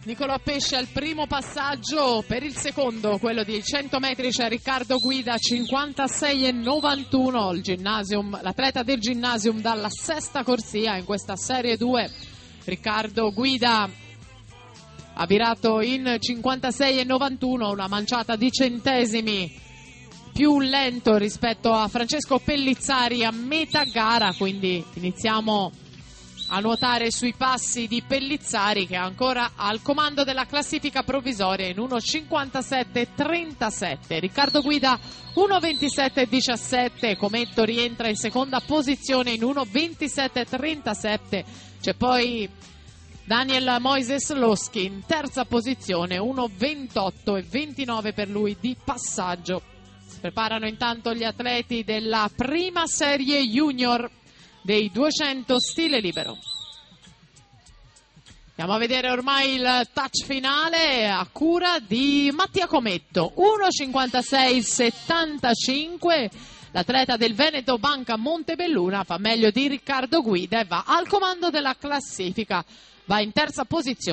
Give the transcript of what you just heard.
Nicolò Pesce al primo passaggio, per il secondo, quello di 100 metri, c'è Riccardo Guida, 56,91, l'atleta del Ginnasium dalla sesta corsia in questa Serie 2. Riccardo Guida ha virato in 56,91, una manciata di centesimi più lento rispetto a Francesco Pellizzari a metà gara, quindi iniziamo a nuotare sui passi di Pellizzari, che è ancora al comando della classifica provvisoria in 1,57,37. Riccardo Guida 1,27,17, Cometto rientra in seconda posizione in 1,27,37. C'è poi Daniel Moises Loschi in terza posizione, 1,28,29 per lui di passaggio. Si preparano intanto gli atleti della prima serie junior dei 200 stile libero. Andiamo a vedere ormai il touch finale a cura di Mattia Cometto, 1,56,75. L'atleta del Veneto Banca Montebelluna fa meglio di Riccardo Guida e va al comando della classifica, va in terza posizione.